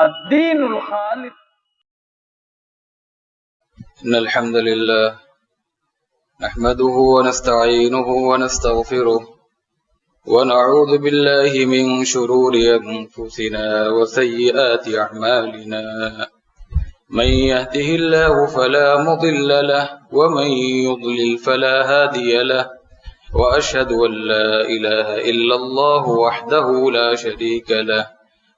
الدين الخالص. إن الحمد لله نحمده ونستعينه ونستغفره ونعوذ بالله من شرور أنفسنا وسيئات أعمالنا. من يهده الله فلا مضل له ومن يضلل فلا هادي له، وأشهد أن لا إله إلا الله وحده لا شريك له،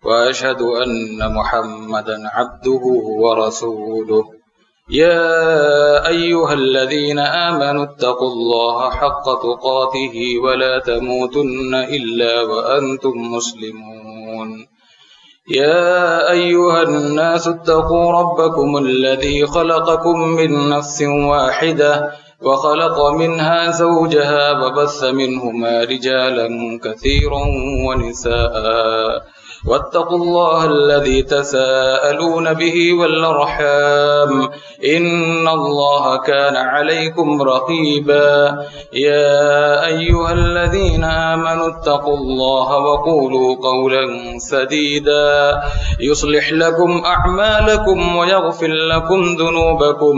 وأشهد أن محمدا عبده ورسوله. يا أيها الذين آمنوا اتقوا الله حق تقاته ولا تموتن إلا وأنتم مسلمون. يا أيها الناس اتقوا ربكم الذي خلقكم من نفس واحدة وخلق منها زوجها وبث منهما رجالا كثيرا ونساء، واتقوا الله الذي تساءلون به والأرحام إن الله كان عليكم رقيبا. يا أيها الذين آمنوا اتقوا الله وقولوا قولا سديدا يصلح لكم أعمالكم ويغفر لكم ذنوبكم،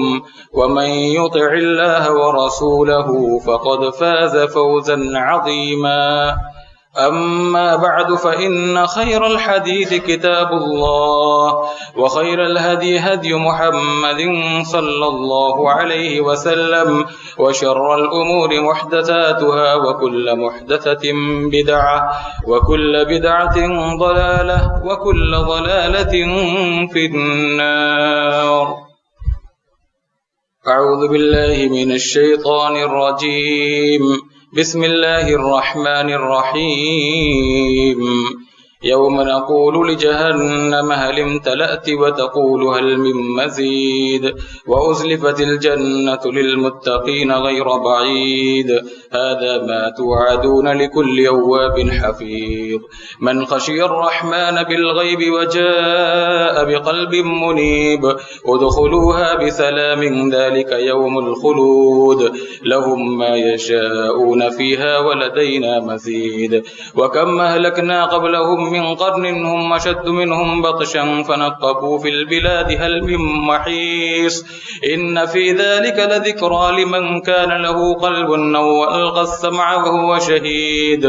ومن يطع الله ورسوله فقد فاز فوزا عظيما. أما بعد فإن خير الحديث كتاب الله، وخير الهدي هدي محمد صلى الله عليه وسلم، وشر الأمور محدثاتها وكل محدثة بدعة وكل بدعة ضلالة وكل ضلالة في النار. أعوذ بالله من الشيطان الرجيم. بسم الله الرحمن الرحيم. يوم نقول لجهنم هل امتلأت وتقول هل من مزيد، وأزلفت الجنة للمتقين غير بعيد. هذا ما توعدون لكل أواب حفيظ. من خشي الرحمن بالغيب وجاء بقلب منيب ادخلوها بسلام ذلك يوم الخلود لهم ما يشاءون فيها ولدينا مزيد. وكم أهلكنا قبلهم من قرن هم أشد منهم بطشا فنقبوا في البلاد هل من محيص. إن في ذلك لذكرى لمن كان له قلب أو ألقى السمع وهو شهيد.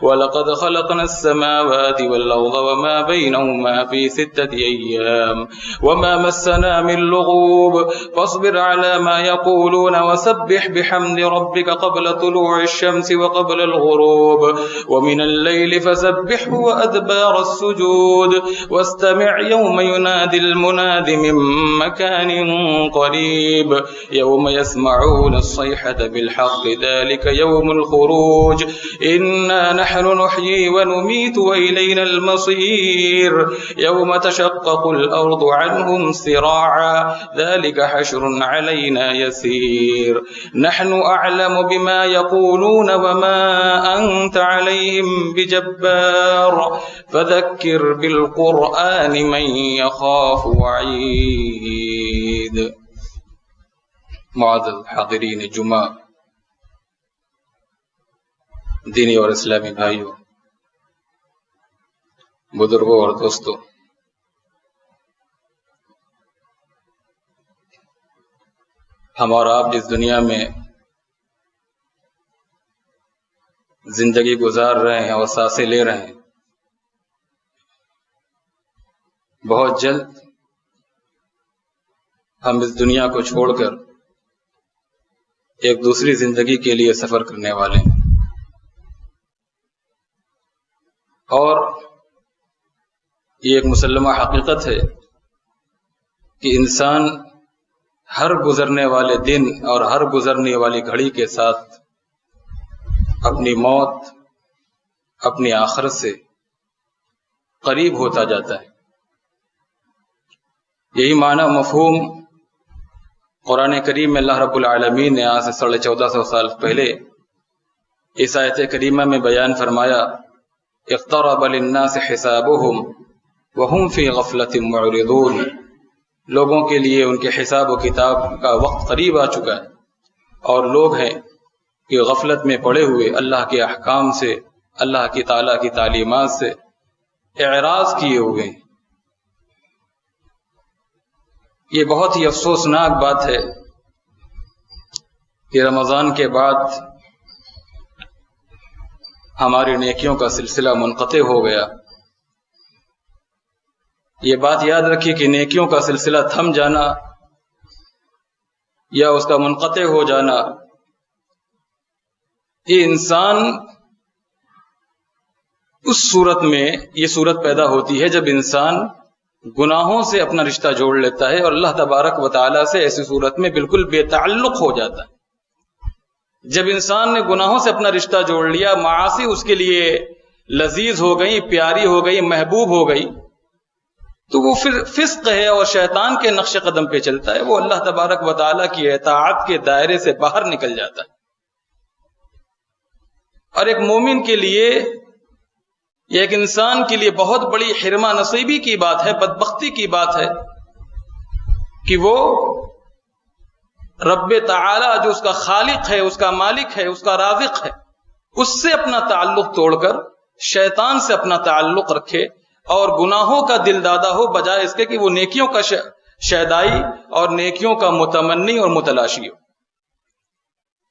ولقد خلقنا السماوات والأرض وما بينهما في 6 أيام وما مسنا من لغوب. فاصبر على ما يقولون وسبح بحمد ربك قبل طلوع الشمس وقبل الغروب، ومن الليل فسبحه وأدبار السجود. واستمع يوم ينادي المناد من مكان قريب. يوم يسمعون الصيحة بالحق ذلك يوم الخروج. إنا نحن نحيي ونميت وإلينا المصير. يوم تشقق الأرض عنهم سراعا ذلك حشر علينا يسير. نحن أعلم بما يقولون وما أنت عليهم بجبار. فذكر بالقرآن من يخاف وعيد. معزز حاضرین جمعہ، دینی اور اسلامی بھائیوں، بزرگوں اور دوستوں، ہم اور آپ جس دنیا میں زندگی گزار رہے ہیں اور سانسیں لے رہے ہیں، بہت جلد ہم اس دنیا کو چھوڑ کر ایک دوسری زندگی کے لیے سفر کرنے والے ہیں، اور یہ ایک مسلمہ حقیقت ہے کہ انسان ہر گزرنے والے دن اور ہر گزرنے والی گھڑی کے ساتھ اپنی موت، اپنی آخرت سے قریب ہوتا جاتا ہے۔ یہی معنی مفہوم قرآن کریم میں اللہ رب العالمین نے آج سے 1450 سال پہلے اس آیت کریمہ میں بیان فرمایا، اقترب للناس حسابهم وهم فی غفلۃ معرضون۔ لوگوں کے لیے ان کے حساب و کتاب کا وقت قریب آ چکا ہے، اور لوگ ہیں کہ غفلت میں پڑے ہوئے اللہ کے احکام سے، اللہ کی تعالیٰ کی تعلیمات سے اعراض کیے ہوئے ہیں۔ یہ بہت ہی افسوسناک بات ہے کہ رمضان کے بعد ہماری نیکیوں کا سلسلہ منقطع ہو گیا۔ یہ بات یاد رکھیے کہ نیکیوں کا سلسلہ تھم جانا یا اس کا منقطع ہو جانا، یہ انسان اس صورت میں یہ صورت پیدا ہوتی ہے جب انسان گناہوں سے اپنا رشتہ جوڑ لیتا ہے اور اللہ تبارک و تعالیٰ سے ایسی صورت میں بالکل بے تعلق ہو جاتا ہے۔ جب انسان نے گناہوں سے اپنا رشتہ جوڑ لیا، معاصی اس کے لیے لذیذ ہو گئی، پیاری ہو گئی، محبوب ہو گئی، تو وہ پھر فسق ہے اور شیطان کے نقش قدم پہ چلتا ہے، وہ اللہ تبارک و تعالیٰ کی اطاعت کے دائرے سے باہر نکل جاتا ہے۔ اور ایک مومن کے لیے، ایک انسان کے لیے بہت بڑی حرمہ نصیبی کی بات ہے، بدبختی کی بات ہے کہ وہ رب تعالی جو اس کا خالق ہے، اس کا مالک ہے، اس کا رازق ہے، اس سے اپنا تعلق توڑ کر شیطان سے اپنا تعلق رکھے اور گناہوں کا دل دادا ہو، بجائے اس کے کہ وہ نیکیوں کا شیدائی اور نیکیوں کا متمنی اور متلاشی ہو۔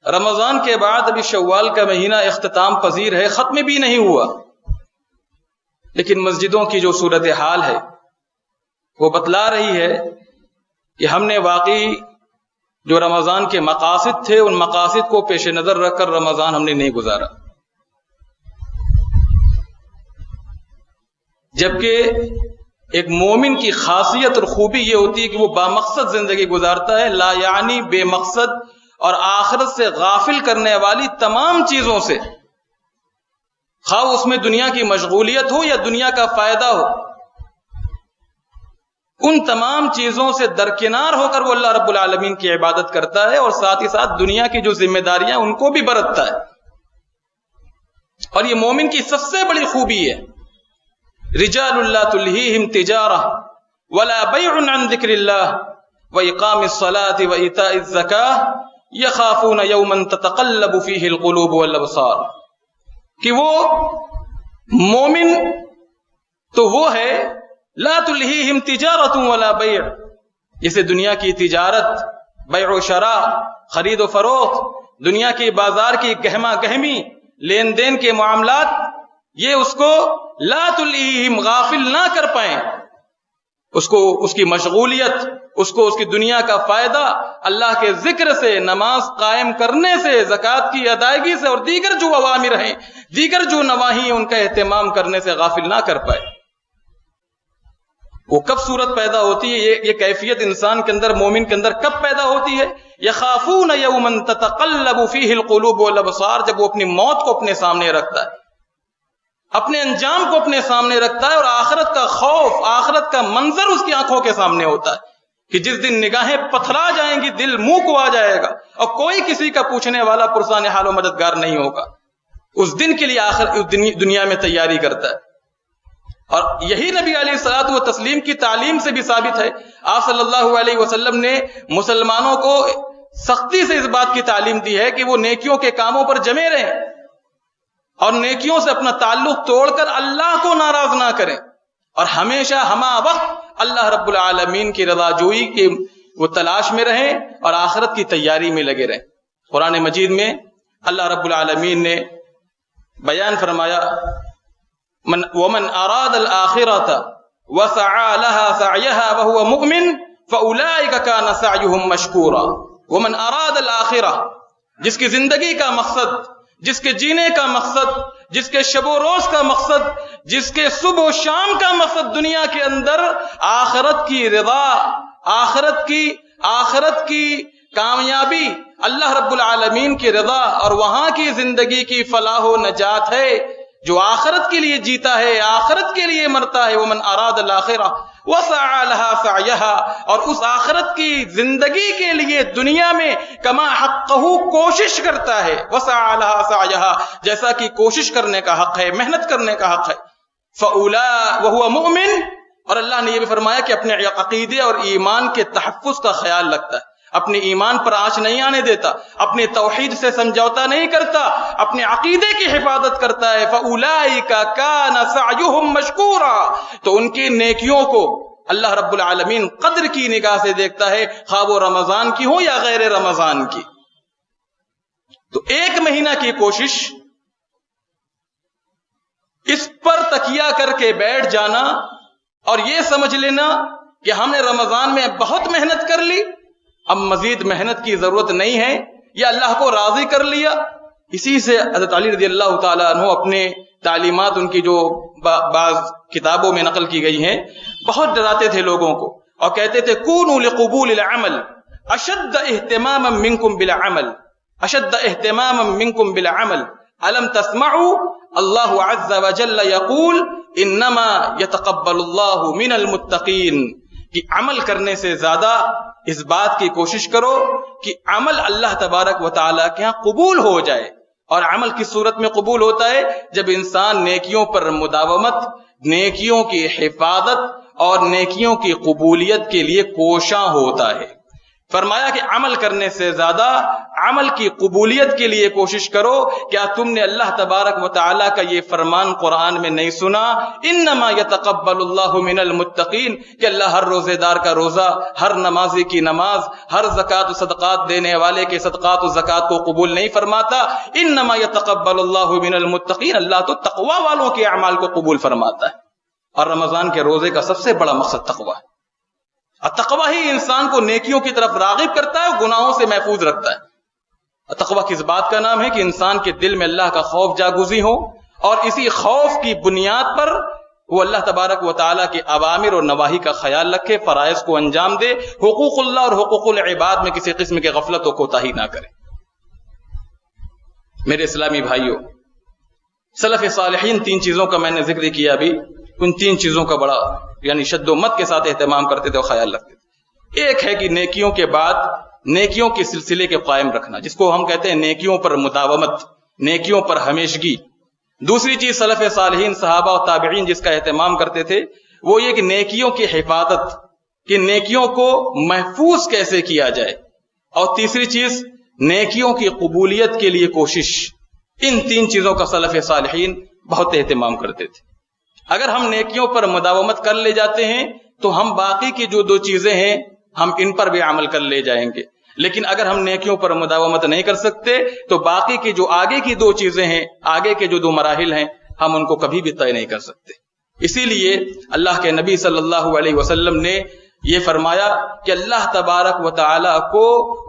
رمضان کے بعد ابھی شوال کا مہینہ اختتام پذیر ہے، ختم بھی نہیں ہوا، لیکن مسجدوں کی جو صورتحال ہے وہ بتلا رہی ہے کہ ہم نے واقعی جو رمضان کے مقاصد تھے ان مقاصد کو پیش نظر رکھ کر رمضان ہم نے نہیں گزارا، جبکہ ایک مومن کی خاصیت اور خوبی یہ ہوتی ہے کہ وہ بامقصد زندگی گزارتا ہے، لا یعنی بے مقصد اور آخرت سے غافل کرنے والی تمام چیزوں سے، خواہ اس میں دنیا کی مشغولیت ہو یا دنیا کا فائدہ ہو، ان تمام چیزوں سے درکنار ہو کر وہ اللہ رب العالمین کی عبادت کرتا ہے اور ساتھ ہی ساتھ دنیا کی جو ذمہ داریاں ان کو بھی برتتا ہے۔ اور یہ مومن کی سب سے بڑی خوبی ہے، رجال لا تلہیہم تجارہ ولا بیع عن ذکر اللہ واقام الصلاة وایتاء الزکاة یخافون یوما تتقلب فیہ القلوب والابصار، کہ وہ مومن تو وہ ہے لا تلہیہم تجارت ولا بیع، جسے دنیا کی تجارت، بیع و شراء، خرید و فروخت، دنیا کی بازار کی گہما گہمی، لین دین کے معاملات، یہ اس کو لا تلہیہم غافل نہ کر پائیں، اس کو اس کی مشغولیت، اس کو اس کی دنیا کا فائدہ اللہ کے ذکر سے، نماز قائم کرنے سے، زکوٰۃ کی ادائیگی سے اور دیگر جو اوامر ہیں، دیگر جو نواہی ہیں، ان کا اہتمام کرنے سے غافل نہ کر پائے۔ وہ کب صورت پیدا ہوتی ہے، یہ کیفیت انسان کے اندر، مومن کے اندر کب پیدا ہوتی ہے؟ یخافون یوما تتقلب فیہ القلوب والابصار، جب وہ اپنی موت کو اپنے سامنے رکھتا ہے، اپنے انجام کو اپنے سامنے رکھتا ہے اور آخرت کا خوف، آخرت کا منظر اس کی آنکھوں کے سامنے ہوتا ہے کہ جس دن نگاہیں پتھرا جائیں گی، دل منہ کو آ جائے گا اور کوئی کسی کا پوچھنے والا، پرسان حال و مددگار نہیں ہوگا، اس دن کے لیے آخر دنیا میں تیاری کرتا ہے۔ اور یہی نبی علیہ الصلوۃ والتسلیم کی تعلیم سے بھی ثابت ہے۔ آپ صلی اللہ علیہ وسلم نے مسلمانوں کو سختی سے اس بات کی تعلیم دی ہے کہ وہ نیکیوں کے کاموں پر جمے رہیں اور نیکیوں سے اپنا تعلق توڑ کر اللہ کو ناراض نہ کریں، اور ہمیشہ ہمہ وقت اللہ رب العالمین کی رضا جوئی کے وہ تلاش میں رہیں اور آخرت کی تیاری میں لگے رہیں۔ قرآن مجید میں اللہ رب العالمین نے بیان فرمایا، ومن اراد الآخرۃ وسعى لها سعيها وهو مؤمن فاولئك كان سعيهم مشكورا۔ ومن اراد الآخرہ، جس کی زندگی کا مقصد، جس کے جینے کا مقصد، جس کے شب و روز کا مقصد، جس کے صبح و شام کا مقصد دنیا کے اندر آخرت کی رضا، آخرت کی کامیابی، اللہ رب العالمین کی رضا اور وہاں کی زندگی کی فلاح و نجات ہے، جو آخرت کے لیے جیتا ہے، آخرت کے لیے مرتا ہے، ومن اراد الآخرہ وسعى لها سعيها، اور اس آخرت کی زندگی کے لیے دنیا میں کما حقہ کوشش کرتا ہے، وسعى لها سعيها، جیسا کہ کوشش کرنے کا حق ہے، محنت کرنے کا حق ہے، فاولئک وهو مؤمن، اور اللہ نے یہ بھی فرمایا کہ اپنے عقیدے اور ایمان کے تحفظ کا خیال رکھتا ہے، اپنے ایمان پر آنچ نہیں آنے دیتا، اپنے توحید سے سمجھوتا نہیں کرتا، اپنے عقیدے کی حفاظت کرتا ہے۔ فَأُولَئِكَ كَانَ سَعْيُهُمْ مَشْكُورًا، تو ان کی نیکیوں کو، اللہ رب العالمین قدر کی نگاہ سے دیکھتا ہے، خواہ وہ رمضان کی ہو یا غیر رمضان کی۔ تو 1 مہینہ کی کوشش، اس پر تکیہ کر کے بیٹھ جانا اور یہ سمجھ لینا کہ ہم نے رمضان میں بہت محنت کر لی، اب مزید محنت کی ضرورت نہیں ہے، یا اللہ کو راضی کر لیا۔ اسی سے حضرت علی رضی اللہ تعالیٰ عنہ اپنے تعلیمات ان کی جو بعض کتابوں میں نقل کی گئی ہیں، بہت ڈراتے تھے لوگوں کو اور کہتے تھے کونوا لقبول العمل اشد اہتماما منکم بالعمل، اشد اہتماما منکم بالعمل، الم تسمعوا اللہ عز وجل یقول انما یتقبل اللہ من المتقین، کہ عمل کرنے سے زیادہ اس بات کی کوشش کرو کہ عمل اللہ تبارک و تعالیٰ کے ہاں قبول ہو جائے۔ اور عمل کس صورت میں قبول ہوتا ہے؟ جب انسان نیکیوں پر مداومت، نیکیوں کی حفاظت اور نیکیوں کی قبولیت کے لیے کوشاں ہوتا ہے۔ فرمایا کہ عمل کرنے سے زیادہ عمل کی قبولیت کے لیے کوشش کرو۔ کیا تم نے اللہ تبارک و تعالیٰ کا یہ فرمان قرآن میں نہیں سنا؟ انما یتقبل اللہ من المتقین، کہ اللہ ہر روزے دار کا روزہ، ہر نمازی کی نماز، ہر زکوٰۃ و صدقات دینے والے کے صدقات و زکوٰۃ کو قبول نہیں فرماتا۔ انما یتقبل اللہ من المتقین، اللہ تو تقوی والوں کے اعمال کو قبول فرماتا ہے۔ اور رمضان کے روزے کا سب سے بڑا مقصد تقوی ہے۔ تقوی ہی انسان کو نیکیوں کی طرف راغب کرتا ہے اور گناہوں سے محفوظ رکھتا ہے۔ تقوی کس بات کا نام ہے؟ کہ انسان کے دل میں اللہ کا خوف جاگزی ہو، اور اسی خوف کی بنیاد پر وہ اللہ تبارک و تعالیٰ کے اوامر اور نواہی کا خیال رکھے، فرائض کو انجام دے، حقوق اللہ اور حقوق العباد میں کسی قسم کے غفلت و کوتاہی نہ کرے۔ میرے اسلامی بھائیوں، سلف صالحین 3 چیزوں کا میں نے ذکر کیا ابھی، ان 3 چیزوں کا بڑا یعنی شد و مت کے ساتھ اہتمام کرتے تھے اور خیال رکھتے تھے۔ ایک ہے کہ نیکیوں کے بعد نیکیوں کے سلسلے کے قائم رکھنا، جس کو ہم کہتے ہیں نیکیوں پر مداومت، نیکیوں پر ہمیشگی۔ دوسری چیز سلف صالحین صحابہ اور تابعین جس کا اہتمام کرتے تھے، وہ یہ کہ نیکیوں کی حفاظت، کہ نیکیوں کو محفوظ کیسے کیا جائے۔ اور تیسری چیز نیکیوں کی قبولیت کے لیے کوشش۔ ان 3 چیزوں کا سلف صالحین بہت اہتمام کرتے تھے۔ اگر ہم نیکیوں پر مداومت کر لے جاتے ہیں تو ہم باقی کی جو 2 چیزیں ہیں ہم ان پر بھی عمل کر لے جائیں گے، لیکن اگر ہم نیکیوں پر مداومت نہیں کر سکتے تو باقی کی جو آگے کی 2 چیزیں ہیں، آگے کے جو 2 مراحل ہیں، ہم ان کو کبھی بھی طے نہیں کر سکتے۔ اسی لیے اللہ کے نبی صلی اللہ علیہ وسلم نے یہ فرمایا کہ اللہ تبارک و تعالیٰ کو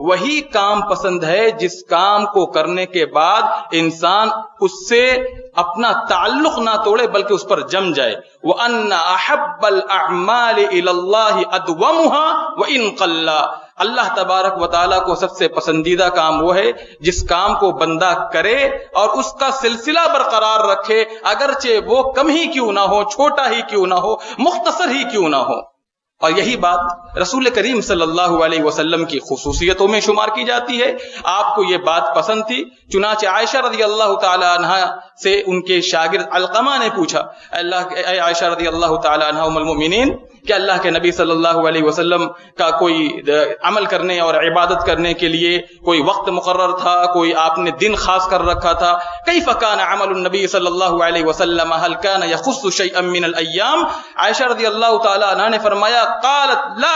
وہی کام پسند ہے جس کام کو کرنے کے بعد انسان اس سے اپنا تعلق نہ توڑے بلکہ اس پر جم جائے۔ وَأَنَّ أَحَبَّ الْأَعْمَالِ إِلَى اللَّهِ أَدْوَمُهَا وَإِنْ قَلَّ، اللہ تبارک و تعالیٰ کو سب سے پسندیدہ کام وہ ہے جس کام کو بندہ کرے اور اس کا سلسلہ برقرار رکھے، اگرچہ وہ کم ہی کیوں نہ ہو، چھوٹا ہی کیوں نہ ہو، مختصر ہی کیوں نہ ہو۔ اور یہی بات رسول کریم صلی اللہ علیہ وسلم کی خصوصیتوں میں شمار کی جاتی ہے۔ آپ کو یہ بات پسند تھی، چنانچہ عائشہ رضی اللہ تعالی عنہا سے ان کے شاگرد علقمہ نے پوچھا، اے عائشہ رضی اللہ تعالی عنہا ام المؤمنین، کہ اللہ کے نبی صلی اللہ علیہ وسلم کا کوئی عمل کرنے اور عبادت کرنے کے لیے کوئی وقت مقرر تھا، کوئی آپ نے دن خاص کر رکھا تھا؟ کیف کان عمل النبی صلی اللہ علیہ وسلم هل کان یخص شیئا من الایام؟ عائشہ رضی اللہ تعالی عنہا نے فرمایا، قالت لا،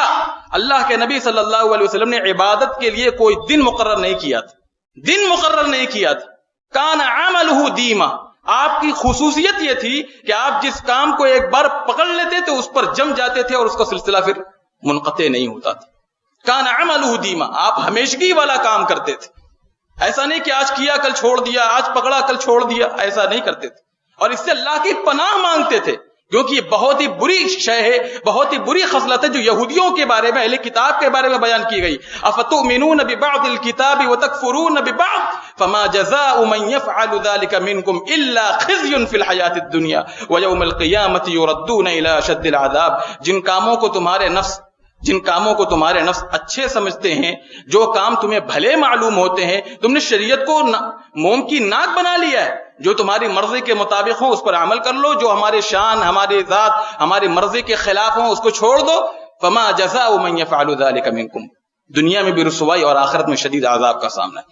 اللہ کے نبی صلی اللہ علیہ وسلم نے عبادت کے لیے کوئی دن مقرر نہیں کیا تھا، دن مقرر نہیں کیا تھا۔ کان عملہ دیما، آپ کی خصوصیت یہ تھی کہ آپ جس کام کو ایک بار پکڑ لیتے تھے اس پر جم جاتے تھے اور اس کا سلسلہ پھر منقطع نہیں ہوتا تھا۔ کان عملہ دیما، آپ ہمیشگی والا کام کرتے تھے، ایسا نہیں کہ آج کیا کل چھوڑ دیا، آج پکڑا کل چھوڑ دیا، ایسا نہیں کرتے تھے۔ اور اس سے اللہ کی پناہ مانگتے تھے، کیونکہ یہ بہت ہی بری شے ہے، بہت ہی بری خصلت ہے جو یہودیوں کے بارے میں، اہل کتاب کے بارے میں بیان کی گئی۔ افتؤمنون ببعض الكتاب وتکفرون ببعض فما جزاء من يفعل ذلك منكم الا خزي في الحياة الدنيا ويوم القيامة يردون الى اشد العذاب۔ جن کاموں کو تمہارے نفس اچھے سمجھتے ہیں، جو کام تمہیں بھلے معلوم ہوتے ہیں، تم نے شریعت کو موم کی ناک بنا لیا ہے، جو تمہاری مرضی کے مطابق ہو اس پر عمل کر لو، جو ہمارے شان، ہماری ذات، ہماری مرضی کے خلاف ہوں اس کو چھوڑ دو۔ فما جزاء من يفعل ذلك منكم، دنیا میں بھی رسوائی اور آخرت میں شدید عذاب کا سامنا ہے۔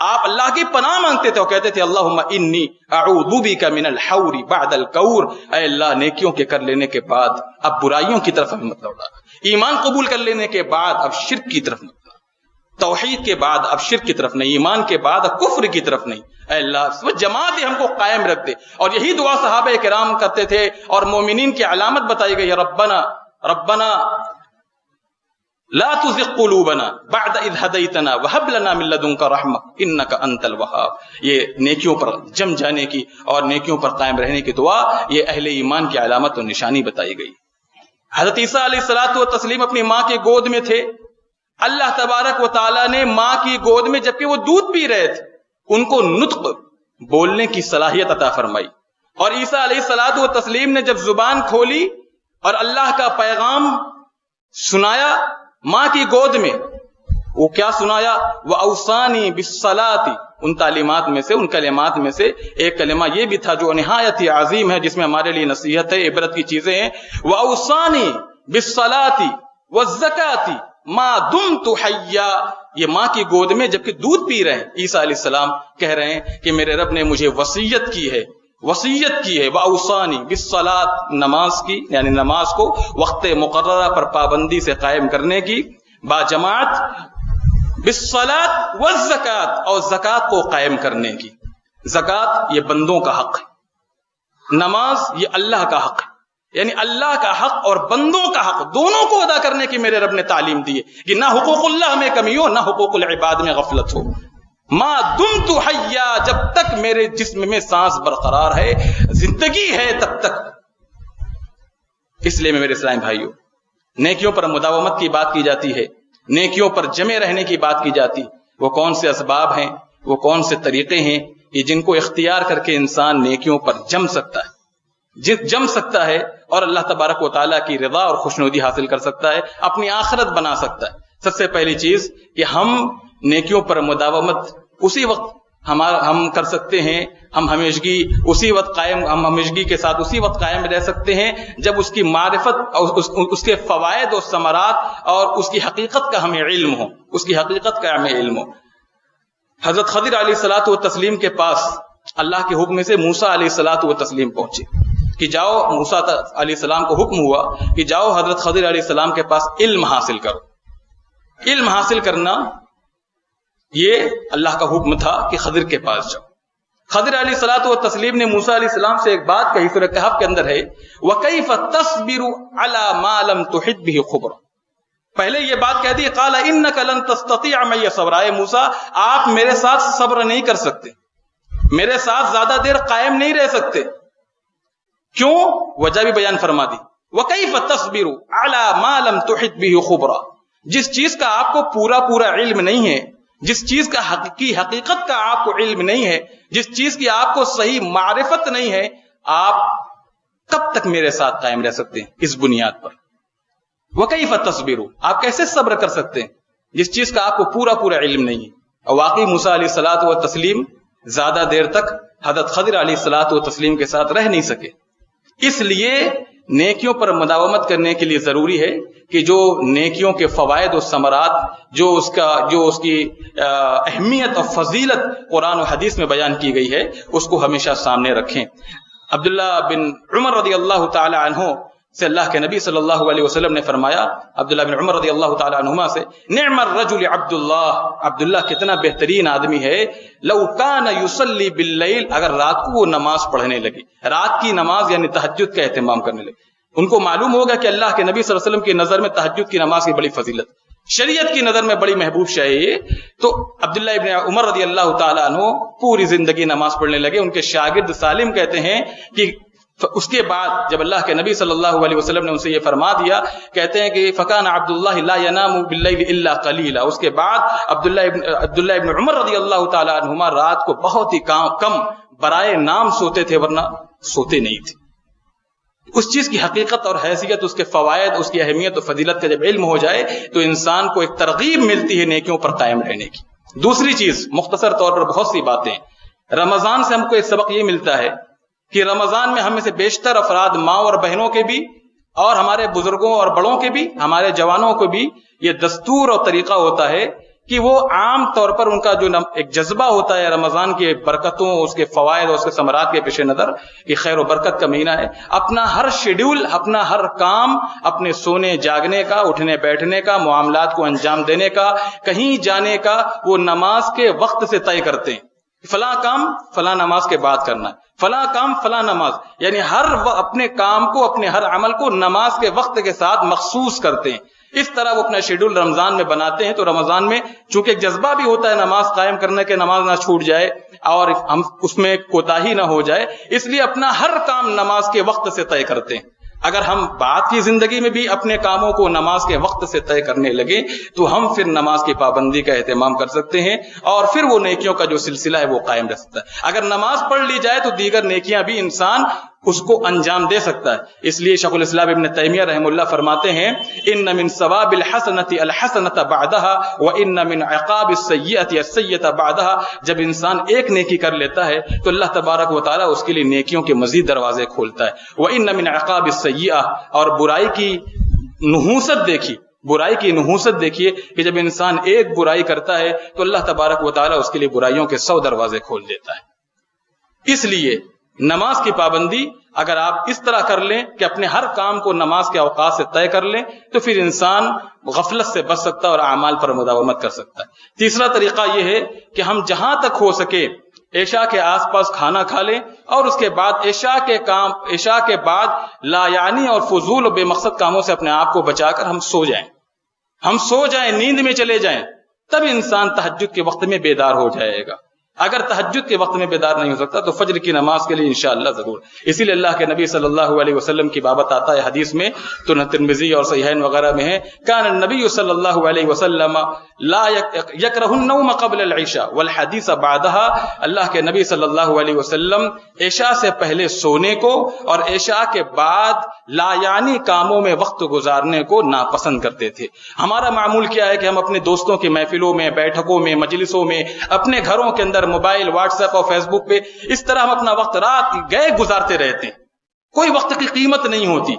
آپ اللہ کی پناہ مانگتے تھے اور کہتے تھے اللہم انی اعوذ بک من الحور بعد الکور، اے اللہ نیکیوں کے کر لینے کے بعد اب برائیوں کی طرف ہمیں مت لوٹا، ایمان قبول کر لینے کے بعد اب شرک کی طرف مت، توحید کے بعد اب شرک کی طرف نہیں، ایمان کے بعد اب کفر کی طرف نہیں، اے اللہ جماعت ہم کو قائم رکھ دے۔ اور یہی دعا صحابہ کرام کرتے تھے اور مومنین کی علامت بتائی گئی، ربنا لا تزغ قلوبنا بعد اذ هديتنا وهب لنا من لدنك رحمة انك انت الوهاب۔ یہ نیکیوں پر جم جانے کی اور نیکیوں پر قائم رہنے کی دعا، یہ اہل ایمان کی علامت اور نشانی بتائی گئی۔ حضرت عیسیٰ علیہ الصلوۃ والتسلیم اپنی ماں کے گود میں تھے، اللہ تبارک و تعالیٰ نے ماں کی گود میں جبکہ وہ دودھ پی رہے تھے ان کو نطق بولنے کی صلاحیت عطا فرمائی، اور عیسیٰ علیہ الصلوۃ والتسلیم نے جب زبان کھولی اور اللہ کا پیغام سنایا ماں کی گود میں، وہ کیا سنایا؟ وَأَوْصَانِي بِالصَّلَاةِ، ان تعلیمات میں سے، ان کلمات میں سے ایک کلمہ یہ بھی تھا جو نہایت ہی عظیم ہے، جس میں ہمارے لیے نصیحت ہے، عبرت کی چیزیں ہیں۔ وَأَوْصَانِي بِالصَّلَاةِ وَالزَّكَاةِ مَا دُمْتُ حَيًّا، یہ ماں کی گود میں جبکہ دودھ پی رہے ہیں عیسیٰ علیہ السلام کہہ رہے ہیں کہ میرے رب نے مجھے وصیت کی ہے وَأَوْصَانِي بِالصَّلَاةِ، نماز کی، یعنی نماز کو وقت مقررہ پر پابندی سے قائم کرنے کی، با جماعت، بِالصَّلَاةِ وَالزَّكَاةِ، اور زکوٰۃ کو قائم کرنے کی۔ زکوٰۃ یہ بندوں کا حق ہے، نماز یہ اللہ کا حق ہے، یعنی اللہ کا حق اور بندوں کا حق دونوں کو ادا کرنے کی میرے رب نے تعلیم دی ہے کہ نہ حقوق اللہ میں کمی ہو نہ حقوق العباد میں غفلت ہو۔ ما دمت حیا، جب تک میرے جسم میں سانس برقرار ہے، زندگی ہے تب تک۔ اس لیے میرے اسلام بھائیوں، نیکیوں پر مداومت کی بات کی جاتی ہے، نیکیوں پر جمے رہنے کی بات کی جاتی، وہ کون سے اسباب ہیں، وہ کون سے طریقے ہیں یہ جن کو اختیار کر کے انسان نیکیوں پر جم سکتا ہے اور اللہ تبارک و تعالیٰ کی رضا اور خوشنودی حاصل کر سکتا ہے، اپنی آخرت بنا سکتا ہے۔ سب سے پہلی چیز کہ ہم نیکیوں پر مداومت اسی وقت ہم کر سکتے ہیں، ہم ہمیشگی کے ساتھ اسی وقت قائم رہ سکتے ہیں جب اس کی معرفت اور اس کے فوائد و ثمرات اور اس کی حقیقت کا ہمیں علم ہو۔ حضرت خضر علیہ الصلوۃ والتسلیم کے پاس اللہ کے حکم سے موسیٰ علیہ الصلوۃ والتسلیم پہنچے کہ جاؤ، موسیٰ علیہ السلام کو حکم ہوا کہ جاؤ حضرت خضر علیہ السلام کے پاس علم حاصل کرو۔ علم حاصل کرنا یہ اللہ کا حکم تھا کہ خضر کے پاس جاؤ۔ خضر علیہ الصلوۃ والتسلیم نے موسیٰ علیہ السلام سے ایک بات کہی، سورہ کہف کے اندر ہے وَكَيْفَ تَصْبِرُ عَلَى مَا لَمْ تُحِطْ بِهِ خُبْرًا۔ پہلے یہ بات کہہ دی قَالَ إِنَّكَ لَن تَسْتَطِيعَ مَعِيَ صَبْرًا، اے موسیٰ آپ میرے ساتھ صبر نہیں کر سکتے، میرے ساتھ زیادہ دیر قائم نہیں رہ سکتے۔ کیوں؟ وجہ بھی بیان فرما دی، وَكَيْفَ تَصْبِرُ عَلَى مَا لَمْ تُحِطْ بِهِ خُبْرًا، جس چیز کا آپ کو پورا علم نہیں ہے، جس چیز کا حقیقت کا آپ کو علم نہیں ہے، جس چیز کی آپ کو صحیح معرفت نہیں ہے، آپ کب تک میرے ساتھ قائم رہ سکتے ہیں اس بنیاد پر؟ وَكَيْفَ تَصْبِرُ، آپ کیسے صبر کر سکتے ہیں جس چیز کا آپ کو پورا علم نہیں ہے؟ اور واقعی موسیٰ علیہ الصلوۃ والتسلیم زیادہ دیر تک حضرت خضر علیہ الصلوۃ والتسلیم کے ساتھ رہ نہیں سکے۔ اس لیے نیکیوں پر مداومت کرنے کے لیے ضروری ہے کہ جو نیکیوں کے فوائد و ثمرات، جو اس کی اہمیت اور فضیلت قرآن و حدیث میں بیان کی گئی ہے، اس کو ہمیشہ سامنے رکھیں۔ عبداللہ بن عمر رضی اللہ تعالی عنہ سے اللہ کے نبی صلی اللہ علیہ وسلم نے فرمایا، عبداللہ بن عمر رضی اللہ تعالی عنہما سے، نعم الرجل عبداللہ کتنا بہترین آدمی ہے، لو کان یصلی باللیل، اگر رات کو وہ نماز پڑھنے لگے، رات کی نماز یعنی تہجد کا اہتمام کرنے لگے۔ ان کو معلوم ہوگا کہ اللہ کے نبی صلی اللہ علیہ وسلم کی نظر میں تہجد کی نماز کی بڑی فضیلت، شریعت کی نظر میں بڑی محبوب شے ہے یہ۔ تو عبداللہ ابن عمر رضی اللہ تعالیٰ عنہ پوری زندگی نماز پڑھنے لگے۔ ان کے شاگرد سالم کہتے ہیں کہ اس کے بعد جب اللہ کے نبی صلی اللہ علیہ وسلم نے ان سے یہ فرما دیا، کہتے ہیں کہ فکان عبداللہ لا ینام باللیل الا قلیلا، اس کے بعد عبداللہ ابن عمر رضی اللہ تعالیٰ عنہما رات کو بہت ہی کم برائے نام سوتے تھے، ورنہ سوتے نہیں تھے۔ اس چیز کی حقیقت اور حیثیت، اس کے فوائد، اس کی اہمیت و فضیلت کا جب علم ہو جائے تو انسان کو ایک ترغیب ملتی ہے نیکیوں پر قائم رہنے کی۔ دوسری چیز، مختصر طور پر بہت سی باتیں، رمضان سے ہم کو ایک سبق یہ ملتا ہے کہ رمضان میں ہم میں سے بیشتر افراد، ماں اور بہنوں کے بھی اور ہمارے بزرگوں اور بڑوں کے بھی، ہمارے جوانوں کو بھی یہ دستور اور طریقہ ہوتا ہے کہ وہ عام طور پر ان کا جو ایک جذبہ ہوتا ہے رمضان کے برکتوں، اس کے فوائد اور اس کے ثمرات کے پیش نظر، یہ خیر و برکت کا مہینہ ہے، اپنا ہر شیڈول، اپنا ہر کام، اپنے سونے جاگنے کا، اٹھنے بیٹھنے کا، معاملات کو انجام دینے کا، کہیں جانے کا، وہ نماز کے وقت سے طے کرتے ہیں۔ فلاں کام فلاں نماز کے بعد کرنا ہے، فلاں کام فلاں نماز، یعنی ہر اپنے کام کو، اپنے ہر عمل کو نماز کے وقت کے ساتھ مخصوص کرتے ہیں۔ اس طرح وہ اپنا شیڈول رمضان میں بناتے ہیں، تو رمضان میں چونکہ ایک جذبہ بھی ہوتا ہے نماز قائم کرنے کے، نماز نہ چھوٹ جائے اور ہم اس میں کوتاہی نہ ہو جائے، اس لیے اپنا ہر کام نماز کے وقت سے طے کرتے ہیں۔ اگر ہم بعد کی زندگی میں بھی اپنے کاموں کو نماز کے وقت سے طے کرنے لگے تو ہم پھر نماز کی پابندی کا اہتمام کر سکتے ہیں، اور پھر وہ نیکیوں کا جو سلسلہ ہے وہ قائم رہ سکتا ہے۔ اگر نماز پڑھ لی جائے تو دیگر نیکیاں بھی انسان اس کو انجام دے سکتا ہے۔ اس لیے شیخ الاسلام ابن تیمیہ رحمہ اللہ فرماتے ہیں، ان من ثواب الحسنۃ الحسنۃ بعدها وان من عقاب السیئۃ السیئۃ بعدها، جب انسان ایک نیکی کر لیتا ہے تو اللہ تبارک و تعالی اس کے لیے نیکیوں کے مزید دروازے کھولتا ہے۔ وان من عقاب السیئۃ، اور برائی کی نحوست دیکھی، برائی کی نحوست دیکھیے کہ جب انسان ایک برائی کرتا ہے تو اللہ تبارک و تعالی اس کے لیے برائیوں کے 100 دروازے کھول دیتا ہے۔ اس لیے نماز کی پابندی اگر آپ اس طرح کر لیں کہ اپنے ہر کام کو نماز کے اوقات سے طے کر لیں تو پھر انسان غفلت سے بچ سکتا ہے اور اعمال پر مداومت کر سکتا ہے۔ تیسرا طریقہ یہ ہے کہ ہم جہاں تک ہو سکے عشاء کے آس پاس کھانا کھا لیں، اور اس کے بعد عشاء کے بعد لا یعنی اور فضول و بے مقصد کاموں سے اپنے آپ کو بچا کر ہم سو جائیں، نیند میں چلے جائیں، تب انسان تہجد کے وقت میں بیدار ہو جائے گا۔ اگر تہجد کے وقت میں بیدار نہیں ہو سکتا تو فجر کی نماز کے لیے انشاءاللہ ضرور۔ اسی لیے اللہ کے نبی صلی اللہ علیہ وسلم کی بابت آتا ہے حدیث میں، تو ترمذی اور صحیحین وغیرہ میں ہے، کان النبی صلی اللہ علیہ وسلم لا یکرہ النوم قبل العشاء والحدیث بعدها، اللہ کے نبی صلی اللہ علیہ وسلم عشاء سے پہلے سونے کو اور عشاء کے بعد لا یعنی کاموں میں وقت گزارنے کو ناپسند کرتے تھے۔ ہمارا معمول کیا ہے کہ ہم اپنے دوستوں کی محفلوں میں، بیٹھکوں میں، مجلسوں میں، اپنے گھروں کے اندر موبائل، واٹس ایپ اور فیس بک پہ اس طرح ہم اپنا وقت رات گئے گزارتے رہتے ہیں، کوئی وقت کی قیمت نہیں ہوتی۔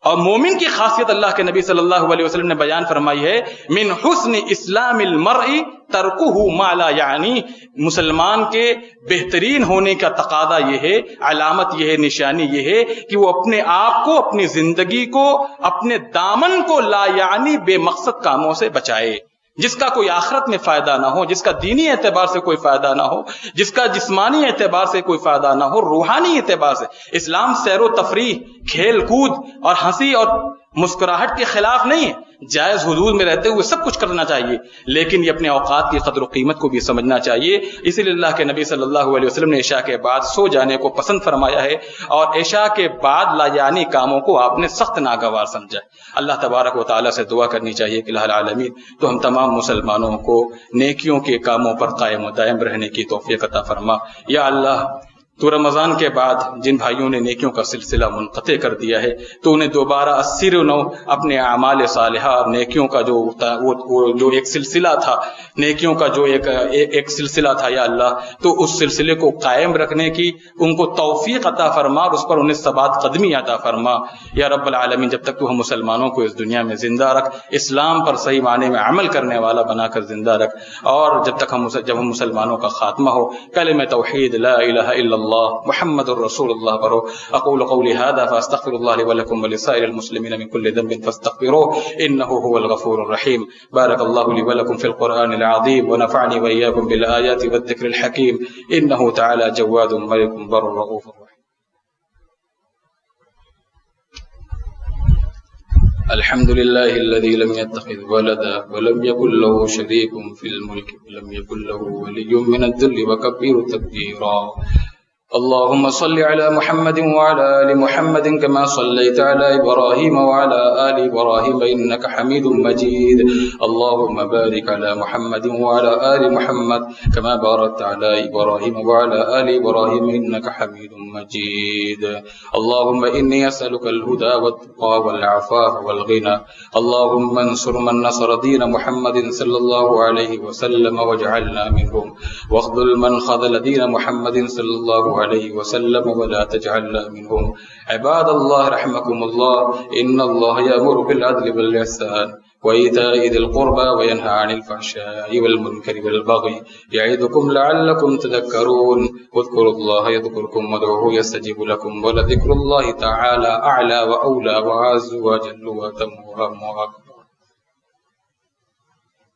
اور مومن کی خاصیت اللہ کے نبی صلی اللہ علیہ وسلم نے بیان فرمائی ہے، من حسن اسلام المرء ترکہ ما لا یعنی، مسلمان کے بہترین ہونے کا تقاضا یہ ہے، علامت یہ ہے، نشانی یہ ہے کہ وہ اپنے آپ کو، اپنی زندگی کو، اپنے دامن کو لا یعنی بے مقصد کاموں سے بچائے، جس کا کوئی آخرت میں فائدہ نہ ہو، جس کا دینی اعتبار سے کوئی فائدہ نہ ہو، جس کا جسمانی اعتبار سے کوئی فائدہ نہ ہو، روحانی اعتبار سے۔ اسلام سیر و تفریح، کھیل کود اور ہنسی اور مسکراہٹ کے خلاف نہیں ہے، جائز حدود میں رہتے ہوئے سب کچھ کرنا چاہیے، لیکن یہ اپنے اوقات کی قدر و قیمت کو بھی سمجھنا چاہیے۔ اسی لیے اللہ کے نبی صلی اللہ علیہ وسلم نے عشاء کے بعد سو جانے کو پسند فرمایا ہے، اور عشاء کے بعد لا یعنی کاموں کو آپ نے سخت ناگوار سمجھا ہے۔ اللہ تبارک و تعالیٰ سے دعا کرنی چاہیے کہ الہ العالمین تو ہم تمام مسلمانوں کو نیکیوں کے کاموں پر قائم و دائم رہنے کی توفیق عطا فرما۔ یا اللہ، تو رمضان کے بعد جن بھائیوں نے نیکیوں کا سلسلہ منقطع کر دیا ہے تو انہیں دوبارہ 80 اپنے اعمال صالحہ، نیکیوں کا جو ایک سلسلہ تھا، نیکیوں کا جو ایک سلسلہ تھا، یا اللہ تو اس سلسلے کو قائم رکھنے کی ان کو توفیق عطا فرما اور اس پر انہیں ثبات قدمی عطا فرما۔ یا رب العالمین، جب تک تو ہم مسلمانوں کو اس دنیا میں زندہ رکھ، اسلام پر صحیح معنی میں عمل کرنے والا بنا کر زندہ رکھ، اور جب ہم مسلمانوں کا خاتمہ ہو کلمہ توحید لا الہ الا اللہ محمد الرسول اللہ پڑھو۔ اقول قولی هذا فاستغفر الله لي ولكم ولسائر المسلمين من كل ذنب فاستغفروه انه هو الغفور الرحيم۔ بارك الله لي ولكم في القرآن العظيم ونفعني وإياكم بالآيات والذكر الحكيم انه تعالى جواد ملك بر رؤوف رحيم۔ الحمد لله الذي لم يتخذ ولدا ولم يكن له شريك في الملك ولم يكن له ولي من الذل وكبره تكبيرا۔ اللهم صل على محمد وعلى آل محمد كما صليت على إبراهيم وعلى آل إبراهيم إنك حميد مجيد۔ اللهم بارك على محمد وعلى آل محمد كما باركت على إبراهيم وعلى آل إبراهيم إنك حميد مجيد۔ اللهم إني أسألك الهدى والتقى والعفاف والغنى۔ اللهم انصر من نصر دين محمد صلى الله عليه وسلم واجعلنا منهم، واخذل من خذل دين محمد صلى الله عليه وسلم ولا تجعلنا منهم. عباد الله رحمكم الله، إن الله يأمر بالعدل والإحسان وإيتاء ذي القربى وينهى عن الفحشاء والمنكر والبغي يعظكم لعلكم تذكرون. اذكروا الله يذكركم وادعوه يستجيب لكم ولذكر الله تعالى أعلى وأولى وأعز وأجل وأتم وأكبر.